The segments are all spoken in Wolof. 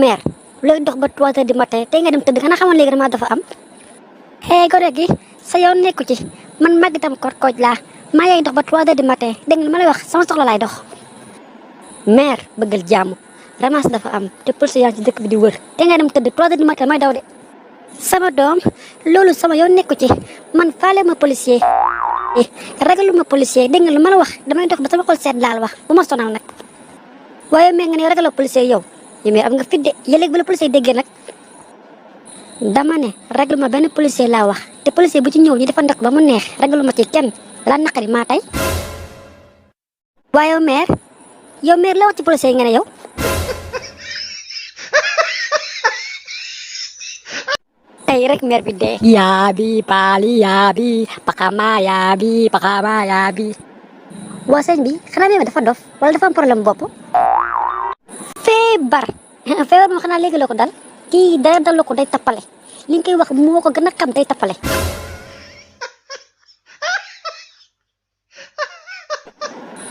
mère looy dox ba 3 heures du matin tey nga dem tëdd xanaa xamoon léegi dama dafa am. gone gi sa yoon nekku ci man màgg tam kooj laa maa ngi dox ba 3 heures du matin dégg nga ma lay wax sama soxla laay dox. mère bëggal jàmm ramas dafa am te police yaa ci dëkk bi di wër te nga dem tëdd 3 heures du matin may daw de. sama doom loolu sama yoon nekku ci man faale ma policier ragalu ma policier dégg nga lu ma la wax damay dox ba sama xol seet laal wax bu ma sonal nag. waaye mais nga ne ragaloo policier yow mais am nga fit de yëleeg ba la policier déggee nag. dama ne ragalu ma benn policier laa wax te policier bu ci ñëw ñu dafa ndok ba mu neex ragalu ma ci kenn la naqari maa tey. waaye yow mère la wax ci policier yi nga ne yow. tey rek mère bi dee. yaabi paali yaabi pakama yaabi. waa sëñ bi xanaa nee dafa dof wala dafa am problème bopp. feebar moom xanaa léegi la ko dal kii dara dal ko day tappale li nga koy wax moo ko gën a xam day tappale.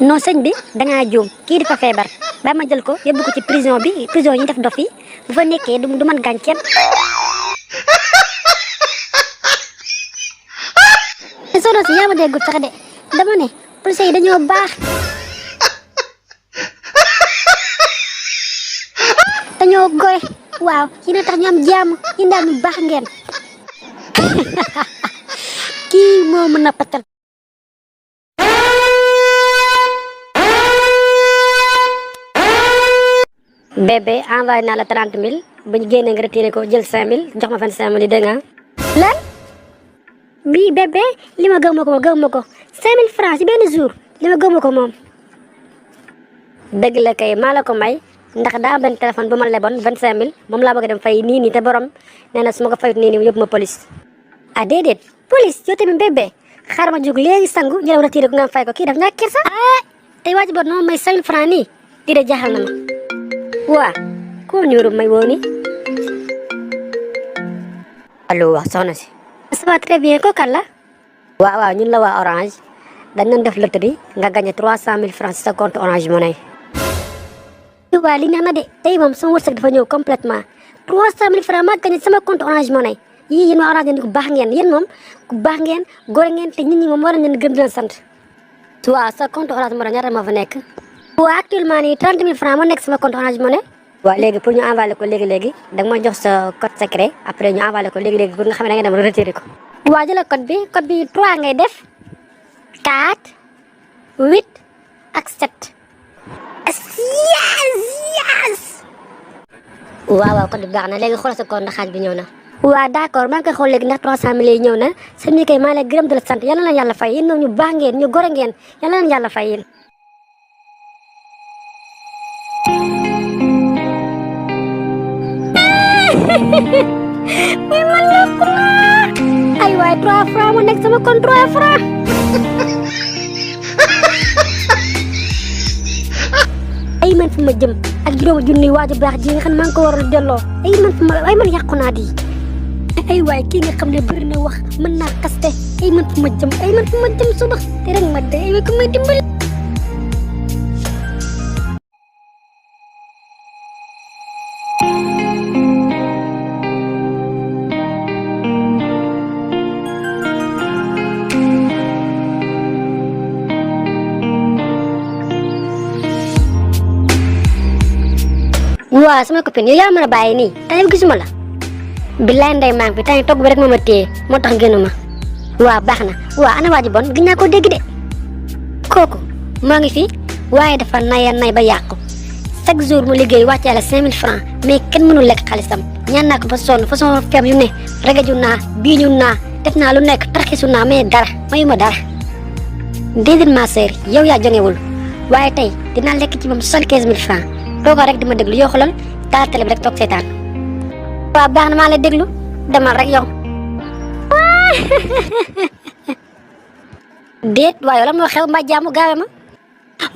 non sëñ bi dangaa juum kii dafa feebar ba ma jël ko yóbbu ko ci prison yi ñu def dof yi bu fa nekkee du mën gaañ kenn. sono si yaa ma déggul sax de dama ne police yi dañoo baax dañoo gore waaw yéen a tax ñu am jàmm yéen daal ñu baax ngeen. kii moo mën a patal. bébé envoyé naa la 30 000 bu ñu génnee nga retiré ko jël 5 000 jox ma 25 000 yi dégg nga. lan bii bébé li ma gëm ma ko 5 000 francs ci benn jour li ma gëm ko moom. dëgg la kay maa la ko may ndax daa am benn téléphone bu ma leboon 25 000 moom laa bëgg dem fay nii te borom nee na su ma ko fayut nii yóbbu ma police. ah déedéet police yow tamit bébé xaaral ma jóg léegi sangu ñu dem retiré ko nga fay ko kii daf ñàkk kersa. tey waa ji boot noonu may 5 000 francs nii di de jaaxal na ma. waa koo ñuuru may woo ni allo wax soxna si. ça va très bien ko kan la. waaw ñun la waa Orange dañ doon def loterie nga gagné 300 000 francs ci sa compte Orange Money. waa li neex na de tey moom sama wërsëg dafa ñëw complètement 300 000 francs maa gagné sama compte Orange Money yii yéen waa Orange ngeen ku baax ngeen yéen moom ku baax ngeen góor ngeen te nit ñi moom war nañ leen gëm di leen sant. waaw sa compte Orange Money ñaata moo fa nekk. waaw actuellement nii 30 000 francs moo nekk sama compte Orange Money. waaw léegi pour ñu envoyer ko léegi da nga ma jox sa code secret après ñu envoyer ko léegi pour nga xam ne da nga dem retirer ko. waa jëla code bi 3 ngay def 4 8 ak 7. yes. waaw code bi baax na léegi xoolal sa compte ndax xaaj bi ñëw na. waaw d'accord maa ngi koy xool léegi ndax 300 000 yi ñëw na seen ñi kay maa lay gërëm di la sant yal na leen yàlla fay yéen ñoom ñu baax ngeen ñu gore ngeen yal na leen yàlla fay yéen. mais man yàqu naa ay waay 3 francs mu nekk sama compte 3 francs. ay man fu ma jëm ak juróomi junni waaju baax ji nga xam ne maa ngi ko war a delloo ay man yàqu naa di ay waay kii nga xam ne bëri na wax mën naa kaste ay man fu ma jëm suba te rek ma de ay waay ko may dimbali. waaw sama copine yow yaa mën a bàyyi nii tey gisuma la. billaay ndey maa ngi fi tey togg bi rek moo ma téye moo tax génnuma. waaw baax na waaw ana waa ji bon gis naa ko dégg de. kooku moo ngi fi waaye dafa nay ba yàqu chaque jour mu liggéey wàcce la 5 000 francs mais kenn mënul lekk xaalisam ñaan naa ko ba sonn façon feem yu ne regaju naa biiñu naa def naa lu nekk tarxisu naa mais dara mayu ma dara. déedéet ma sœur yow yaa jongewul waaye tey dinaa lekk ci moom 75 000 francs toogal rek di ma déglu yoo xoolal taal télé bi rek toog seetaan. waaw baax na maa lay déglu demal rek yow. déet waaye lan moo xew mbaa jàmm gaawe ma.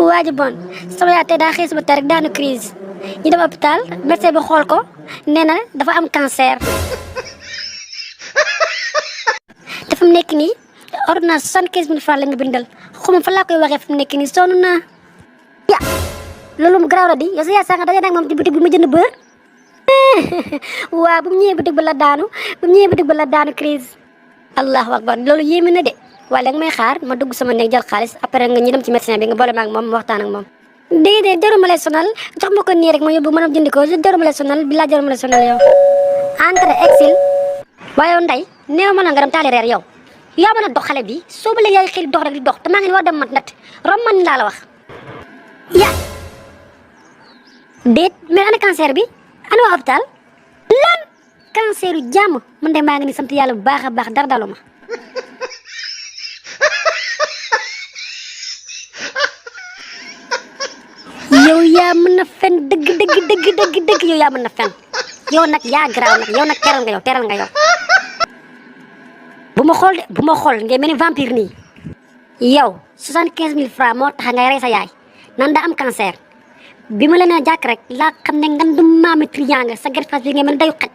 waa ji bon sama yaay tey daa xëy suba tey rek daanu crise ñu dem hôpital médecin bi xool ko nee na dafa am cancer. te fu mu nekk nii ordonnance 75 000 francs la nga bindal xuma fa laa koy waxee fu mu nekk nii sonn naa. loolu mu garaaw la di yow sa yaay sànq daje nag moom ci boutique bi mu jënd beurre waa bu mu ñëwee bitig ba la daanu crise allahu akbar loolu yéeme na de waaye la nga may xaar ma dugg sama néeg jël xaalis après nga ñu dem ci médecin bi nga boole ma ak moom ma waxtaan ak moom déedéet jaruma lay sonal jox ma ko nii rek ma yóbbu mën a jëndi ko jaruma lay sonal bi laa jaruma lay sonal yow entre exil waaye yow nday néew ma la nga dem taali reer yow yaa mën a dox xale bi soo ba léegi yaay xëy dox rek di dox te maa ngi war dem mat nat rom man laa la wax ya déet mais ana cancer bi ana waa hôpital lan cancer yu jàmm man de maa ngi ni sant yàlla bu baax a baax dara dalu ma yow yaa mën na fen dëgg yow yaa mën na fen yow nag yaa garaaw nag yow nag teral nga yow bu ma xool ngay mel ni vampire nii yow 75 000 francs moo tax ngay rey sa yaay nan daa am cancer bi ma leen a jàkk rek laa xam ne ngan du maami triant nga sa gerte bi ngay mel ni dayu xaj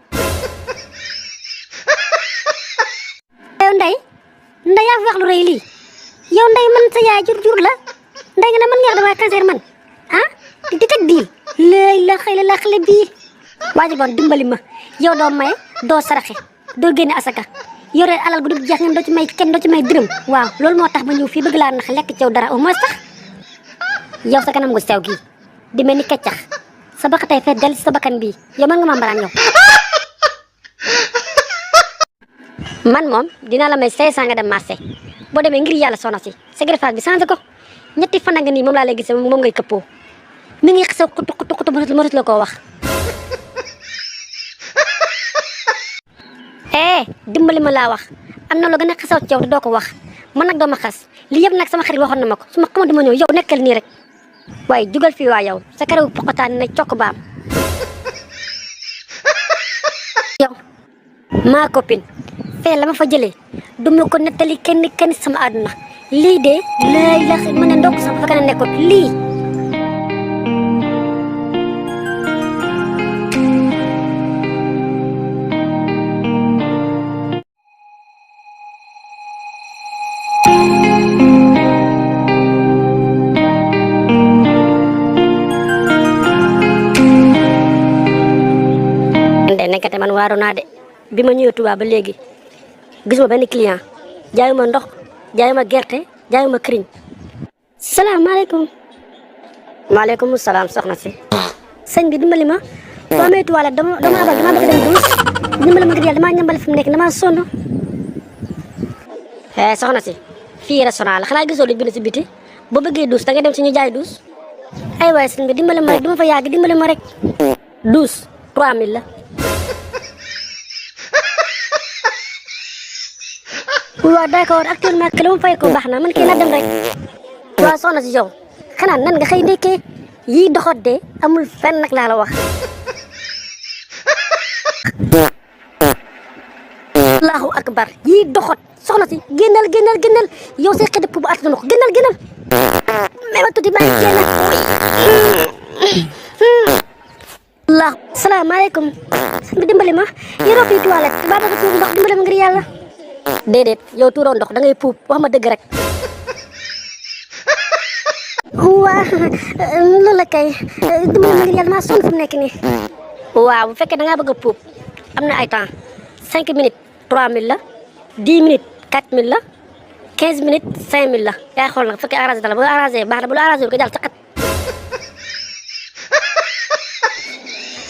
yow nday yaa fi wax lu rëy lii yow nday man sa yaay jur la nday nga ne man nga wax dama cancer man ah di teg diil léegi la xale bii waaji bon dimbali ma yow doo maye doo saraxe doo génne asaka yore alal gu dul jeex ngeen doo ci may kenn doo ci may dërëm waaw loolu moo tax ba ñëw fii bëgg laa nax lekk ci yow dara au moins sax yow sa kanam gu sew gii di mel ni keccax sa bakk tey fee del sa bakkan bii yow mën nga ma mbaraan yow man moom dinaa la may 500 nga dem marché boo demee ngir yàlla soxna si sa greffage bi changé ko ñetti fan nga nii moom laa lay gis moom ngay këppoo mi ngi xew xutu mënatu la koo wax dimbali ma laa wax am na lu gën a xesaw ci yow te doo ko wax man nag doo ma xas lii yëpp nag sama xarit waxoon na ma ko su ma xamante ma ñëw yow nekkal nii rek waaye jugal fii waa yow sa karaw poqotaan ne cokk baam yow maa copine fee la ma fa jëlee du ma ko nettali kenn sama àdduna lii de lay la ma ne ndokk sax fa ka nekkoon lii nekkate man waaru naa de bi ma ñëwee Touba ba léegi gisuma benn client jaayuma ndox jaayuma gerte jaayuma këriñ salaamaaleykum maaleykum salaam soxna si sëñ bi dimbali ma soo amee toilette dama bëgg dem douche dimbali ma ngir yàlla damaa ñambal fi mu nekk damaa sonn soxna si fii restaurant la xanaa gisoo lu bind si biti boo bëggee douche da ngay dem si ñu jaay douche ay waay sëñ bi dimbali ma rek duma fa yàgg dimbali ma rek douche 3000 la waaw d'accord actuellement que la ma fay ko baax na man kii na dem rek waaw soxna si yow xanaa nan nga xëy ndekkee yii doxat de amul fenn nag laa la wax allahu akbar yii doxat soxna si génnal yow say xëy bu attanu ko génnal mais ma tuuti maa ngi génn allah salaamaaleykum sëñ bi dimbali ma yoroo fii toilette ba bëgg tuur ndox dimbali ma ngir yàlla déedéet yow tuuroo ndox da ngay puub wax ma dëgg rek waa loolu la kay dimbali ma ngir yàlla maa sonn fu mu nekk nii waaw bu fekkee da ngaa bëgg a puub am na ay temps 5 minutes 3000 la 10 minutes 4000 la 15 minutes 5000 la yaay xool nag bu fekkee arrangé la bu arrangé baax na bu la arrangé ko jàll ca xat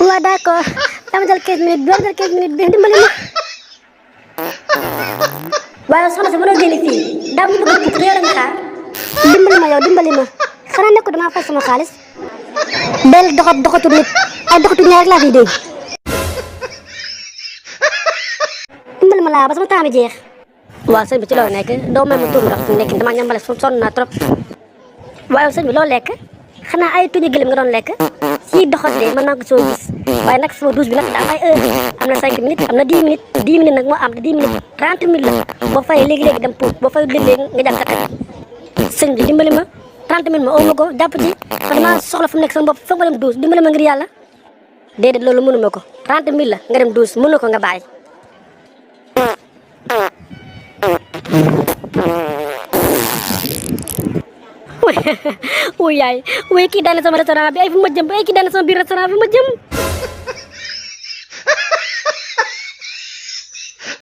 waaw d'accord dama jël 15 minutes bi dimbali ma waaye soxna si mënoo génne fii daa mu bëgg puub réer nga xaar dimbali ma xanaa nekk damaa fay sama xaalis del doxatu nit ay doxatu ñaar rek laa fiy dégg dimbali ma laa ba sama temps bi jeex waaw sëñ bi ci loolu nekk doo may ma tuur ndox fi mu nekk damaa ñambale sonn naa trop waaye sëñ bi loo lekk xanaa ay tuñu gëlëm nga doon lekk si doxat de mën naa ko soo gis waaye nag sama douche bi nag daa am ay heure am na 5 minutes am na 10 minutes 10 minutes nag moo am te 10 minutes 30 minutes la boo fayee léegi dem puub boo fayee léegi nga jàpp sa xaj sëñ bi dimbali ma 30 minutes ma oo ma ko jàpp ci man damaa soxla fu mu nekk sama bopp foog ma dem douche dimbali ma ngir yàlla déedéet loolu mënu ma ko 30 minutes la nga dem douche mënu ko nga bàyyi wuy yaay wuy kii daane sama restaurant bi ay fu ma jëm ay kii daane sama biir restaurant bi ma jëm